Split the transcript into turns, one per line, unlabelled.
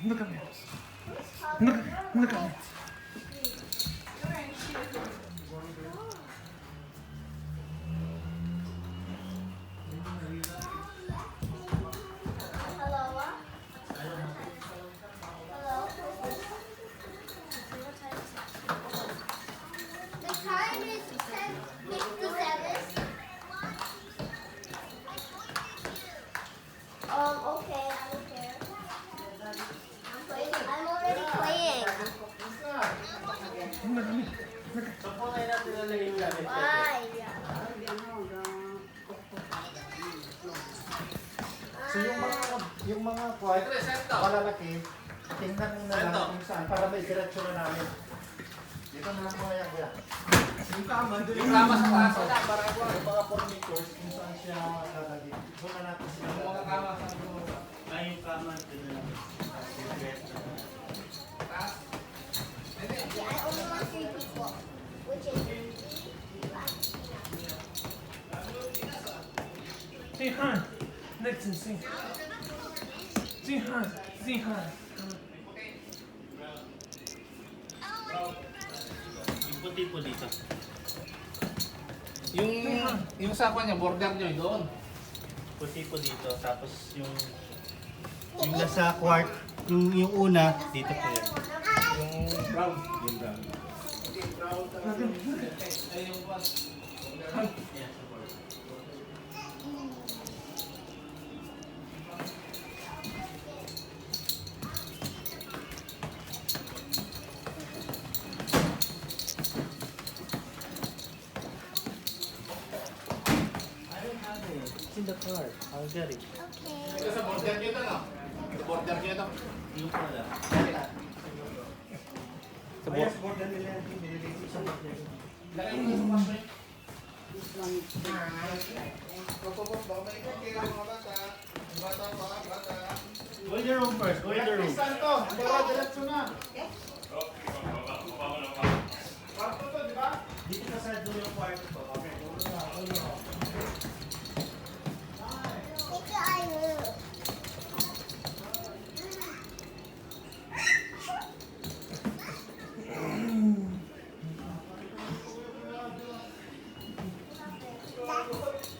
Look at me. Look at me.
Okay, I don't care. I'm already playing. Why?
So yung mga quad, malalaki, tingnan mo na lang kung saan para may diretso na namin. Dito na lang mga yan, kuya. Yung kama sa taas na, para yung mga furnitures, kung saan siya lalagay. Doon na natin sila. Yung mga kama sa yung kama, doon na lang.
Yeah, I only want 3 people, which is
Say hi. Nixon, say. Say hi. Say hi.
Yung puti po dito. Yung sakwa niya, border niyo doon. Puti po dito, tapos yung nasa quart, yung una, dito po yan. Yung brown. Yung brown. Ay, yung brown. Yes, support. In the car. I'll get it.
okay.
Ito sa border nyo ito, no? Sa border nyo ito. Yung pala. Sa
Kaya sa border nila yan, nililitis sa border.
Lagay mo sa paso yun.
Go in the room first. Go in the room.
Saan to? Para diretso na.